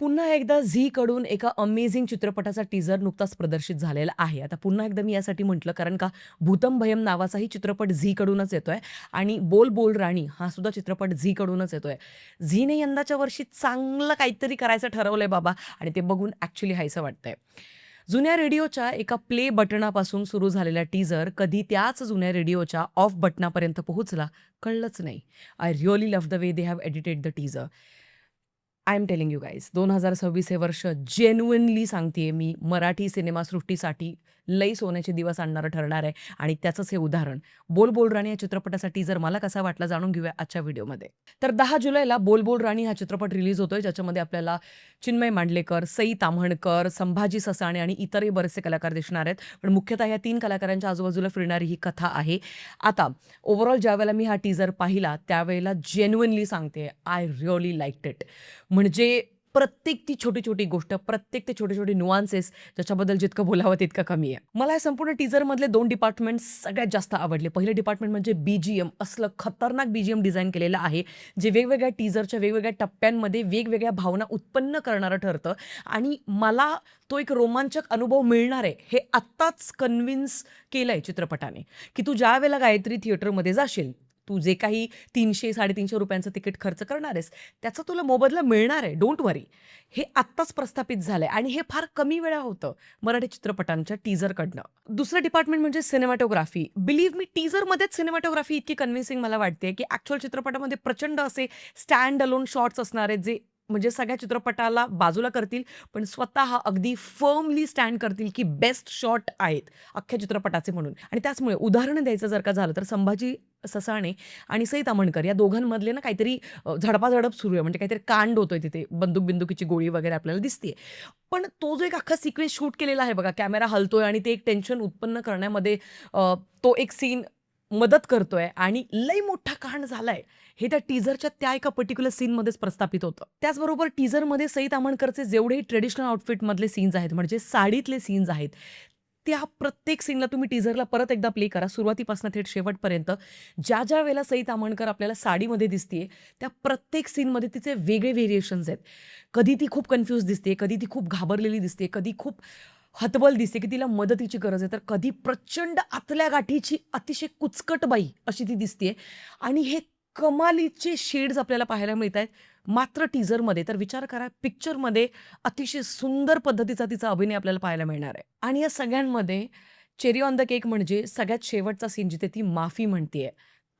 पुन्हा एकदा झीकडून एका अमेझिंग चित्रपटाचा टीझर नुकताच प्रदर्शित झालेला आहे. आता पुन्हा एकदा मी यासाठी म्हटलं कारण का भूतम भयम नावाचाही चित्रपट झीकडूनच येतोय आणि बोल बोल राणी हा सुद्धा चित्रपट झीकडूनच येतोय. झीने यंदाच्या वर्षी चांगलं काहीतरी करायचं ठरवलंय बाबा आणि ते बघून ॲक्चुअली हायसं वाटतंय. जुन्या रेडिओच्या एका प्ले बटनापासून सुरू झालेला टीझर कधी त्याच जुन्या रेडिओच्या ऑफ बटनापर्यंत पोहोचला कळलंच नाही. I really love the way they have edited the teaser. I am telling you guys 2026 हे वर्ष जेन्युइनली सांगतेय मी मराठी सिनेमासृष्टीसाठी लई सोन्याचे दिवस आणणारं ठरणार आहे आणि त्याचंच हे उदाहरण. बोल बोल राणी या चित्रपटासाठी जर मला कसा वाटला जाणून घेऊया आजच्या व्हिडिओमध्ये. तर 10 जुलैला बोल बोल राणी हा चित्रपट रिलीज होतोय ज्याच्यामध्ये आपल्याला चिन्मय मांडलेकर, सई ताम्हणकर, संभाजी ससाणे आणि इतरही बरेचसे कलाकार दिसणार आहेत. पण मुख्यतः या 3 कलाकारांच्या आजूबाजूला फिरणारी ही कथा आहे. आता ओव्हरऑल ज्यावेळेला मी हा टीझर पाहिला त्यावेळेला जेन्युइनली सांगते आय रिअली लाईक्ड इट. म्हणजे प्रत्येक ती छोटी-छोटी गोष्ट, प्रत्येक ते छोटे-छोटे नुआन्सेस ज्याच्याबद्दल जितकं बोलावं तितकं कमी आहे. मला या संपूर्ण टीझरमधले 2 डिपार्टमेंट्स सगळ्यात जास्त आवडले. पहिलं डिपार्टमेंट म्हणजे बीजीएम. असलं खतरनाक बीजीएम डिझाइन केलेलं आहे, जे वेगवेगळ्या टीझरच्या वेगवेगळ्या टप्प्यांमध्ये वेगवेगळ्या भावना उत्पन्न करणारं ठरतं आणि मला तो एक रोमांचक अनुभव मिळणार आहे, हे आत्ताच कन्विन्स केलंय चित्रपटाने, की तू ज्यावेळेला गायत्री थिएटरमध्ये जाशील, तू जे काही ₹300-350 तिकीट खर्च करणार आहेस, त्याचा तुला मोबदला मिळणार आहे. डोंट वरी. हे आत्ताच प्रस्थापित झालंय आणि हे फार कमी वेळा होतं मराठी चित्रपटांच्या टीझरकडनं. दुसरं डिपार्टमेंट म्हणजे सिनेमॅटोग्राफी. बिलीव्ह मी टीझरमध्येच सिनेमॅटोग्राफी इतकी कन्व्हिन्सिंग मला वाटते, की ॲक्चुअल चित्रपटामध्ये प्रचंड असे स्टँड अलोन शॉट्स असणार आहेत, जे म्हणजे सगळ्या चित्रपटाला बाजूला करतील, पण स्वतः अगदी फर्मली स्टँड करतील, की बेस्ट शॉट आहेत अख्ख्या चित्रपटाचे म्हणून. आणि त्याचमुळे उदाहरण द्यायचं जर का झालं तर संभाजी ससाणे आणि सई ताम्हणकर या दोघांमधले ना काहीतरी झडपाझडप सुरू आहे. म्हणजे काहीतरी कांड होतोय तिथे. बंदुकीची गोळी वगैरे आपल्याला दिसतीये. पण तो जो एक अख्खा सिक्वेन्स शूट केलेला आहे बघा, कॅमेरा हलतोय आणि ते एक टेन्शन उत्पन्न करण्यामध्ये तो एक सीन मदत करतोय आणि लई मोठा कांड झालाय, हे त्या टीझरच्या त्या एका पर्टिक्युलर सीनमध्येच प्रस्थापित होतं. त्याचबरोबर टीझरमध्ये सई ताम्हणकरचे जेवढेही ट्रेडिशनल आउटफिटमधले सीन्स आहेत, म्हणजे साडीतले सीन्स आहेत, त्या प्रत्येक सीनला तुम्ही टीझरला परत एकदा प्ले करा सुरुवातीपासून थेट शेवटपर्यंत. ज्या वेळेला सई ताम्हणकर आपल्याला साडीमध्ये दिसतीये, त्या प्रत्येक सीनमध्ये तिचे वेगळे व्हेरिएशन्स आहेत. कधी ती खूप कन्फ्यूज दिसते, कधी ती खूप घाबरलेली दिसते, कधी खूप हतबल दिसते, की तिला मदतीची गरज आहे, तर कधी प्रचंड आतल्या गाठीची अतिशय कुचकट बाई अशी ती दिसतीये आणि हे कमालीचे शेड्स आपल्याला पाहायला मिळतायत मात्र टीझरमध्ये. तर विचार करा पिक्चरमध्ये अतिशय सुंदर पद्धतीचा तिचा अभिनय आपल्याला पाहायला मिळणार आहे. आणि या सगळ्यांमध्ये चेरी ऑन द केक म्हणजे सगळ्यात शेवटचा सीन जिथे ती माफी म्हणतीये.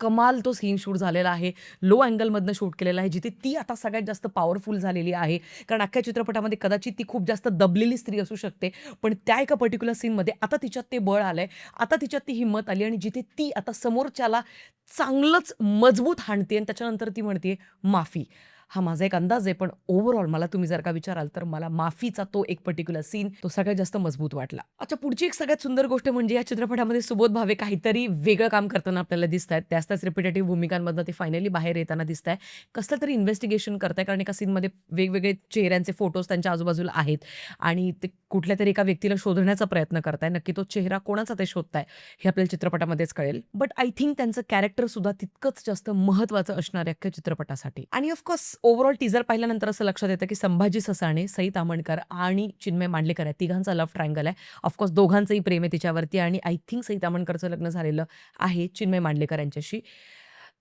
कमाल तो सीन शूट झालेला आहे. लो अँगलमधनं शूट केलेला आहे, जिथे ती आता सगळ्यात जास्त पॉवरफुल झालेली आहे. कारण अख्ख्या चित्रपटामध्ये कदाचित ती खूप जास्त दबलेली स्त्री असू शकते. पण त्या एका पर्टिक्युलर सीनमध्ये आता तिच्यात ते बळ आलंय. आता तिच्यात ती हिंमत आली आणि जिथे ती आता समोरच्याला चांगलंच मजबूत हाणते आणि त्याच्यानंतर ती म्हणते माफी. हा माझा एक अंदाज आहे, पण ओव्हरऑल मला तुम्ही जर का विचाराल तर मला माफीचा तो एक पर्टिक्युलर सीन तो सगळ्यात जास्त मजबूत वाटला. अच्छा, पुढची एक सगळ्यात सुंदर गोष्ट म्हणजे या चित्रपटामध्ये सुबोध भावे काहीतरी वेगळं काम करताना आपल्याला दिसतायत. त्याच रिपिटेटिव्ह भूमिकांमधनं ते फायनली बाहेर येताना दिसताय. कसलं तरी इन्व्हेस्टिगेशन करताय कारण एका सीनमध्ये वेगवेगळे चेहऱ्यांचे फोटोज त्यांच्या आजूबाजूला आहेत आणि ते कुठल्यातरी एका व्यक्तीला शोधण्याचा प्रयत्न करताय. नक्की तो चेहरा कोणाचा ते शोधताय हे आपल्याला चित्रपटामध्येच कळेल. बट आय थिंक त्यांचं कॅरेक्टर सुद्धा तितकंच जास्त महत्त्वाचं असणार आहे अख्ख्या चित्रपटासाठी. आणि ऑफकोर्स ओव्हरऑल टीझर पाहिल्यानंतर असं लक्षात येतं की संभाजी ससाणे, सई ताम्हणकर आणि चिन्मय मांडलेकर आहे. तिघांचा लव्ह ट्रायंगल आहे. ऑफकोर्स दोघांचंही प्रेम आहे तिच्यावरती आणि आय थिंक सई ताम्हणकरचं लग्न झालेलं आहे चिन्मय मांडलेकर यांच्याशी.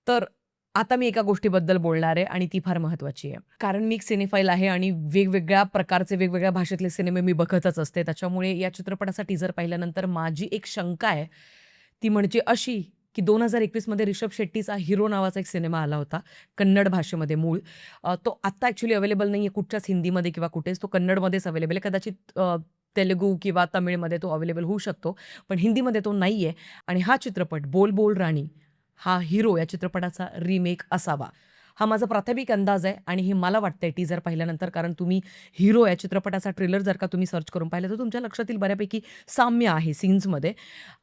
तर आता मी एका गोष्टीबद्दल बोलणार आहे आणि ती फार महत्त्वाची आहे. कारण मी एक सिनेफाईल आहे आणि वेगवेगळ्या प्रकारचे वेगवेगळ्या भाषेतले सिनेमे मी बघतच असते. त्याच्यामुळे या चित्रपटाचा टीझर पाहिल्यानंतर माझी एक शंका आहे, ती म्हणजे अशी की 2021 मध्ये रिषभ शेट्टीचा हिरो नावाचा एक सिनेमा आला होता कन्नड भाषेमध्ये मूळ. तो आत्ता ॲक्चुअली अवेलेबल नाही आहे कुठच्याच हिंदीमध्ये किंवा कुठेच. तो कन्नडमध्येच अवेलेबल आहे. कदाचित तेलुगू किंवा तमिळमध्ये तो अवेलेबल होऊ शकतो, पण हिंदीमध्ये तो नाही आहे. आणि हा चित्रपट बोल बोल राणी हा हिरो या चित्रपटाचा रिमेक असावा. हा माझा प्राथमिक अंदाज आहे आणि हे मला वाटतंय टीझर पाहिल्यानंतर. कारण तुम्ही हिरो या चित्रपटाचा ट्रेलर जर का तुम्ही सर्च करून पाहिलं तर तुमच्या लक्षात येईल बऱ्यापैकी साम्य आहे सीन्समध्ये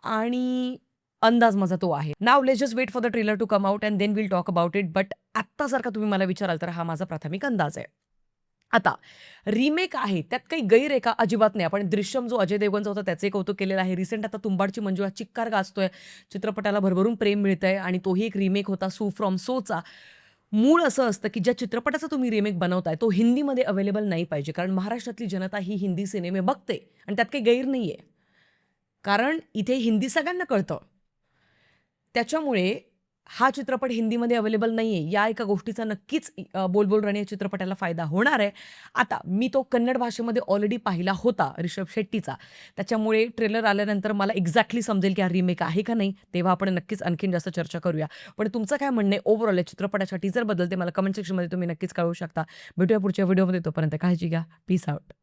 आणि अंदाज माझा तो आहे. Now let's just wait for the trailer to come out and then will talk about it. But आत्ता जर का तुम्ही मला विचाराल तर हा माझा प्राथमिक अंदाज आहे. आता रिमेक आहे त्यात काही गैर आहे का? अजिबात नाही. आपण दृश्यम जो अजय देवगणचा होता त्याचे कौतुक केलेलं आहे. रिसेंट आता तुंबाडची मंजू हा चिक्कार गाजतोय. चित्रपटाला भरभरून प्रेम मिळतंय आणि तोही एक रिमेक होता सू फ्रॉम सोचा. मूळ असं असतं, की ज्या चित्रपटाचा तुम्ही रिमेक बनवताय, तो हिंदीमध्ये अवेलेबल नाही पाहिजे. कारण महाराष्ट्रातली जनता ही हिंदी सिनेमे बघते आणि त्यात काही गैर नाहीये. कारण इथे हिंदी सगळ्यांना कळतं. त्याच्यामुळे हा चित्रपट हिंदीमध्ये अवेलेबल नाहीये. या एका गोष्टीचा नक्कीच बोल बोल राणी या चित्रपटाला फायदा होणार आहे. आता मी तो कन्नड भाषेमध्ये ऑलरेडी पाहिला होता रिषभ शेट्टीचा. त्याच्यामुळे ट्रेलर आल्यानंतर मला एक्झॅक्टली समजेल की हा रिमेक आहे का नाही. तेव्हा आपण नक्कीच आणखीन जास्त चर्चा करूया. पण तुमचं काय म्हणणं आहे ओव्हरऑल या चित्रपटाच्या टीझरबद्दल ते मला कमेंट सेक्शनमध्ये तुम्ही नक्कीच कळवू शकता. भेटूया पुढच्या व्हिडिओमध्ये. तोपर्यंत काळजी घ्या. Peace out.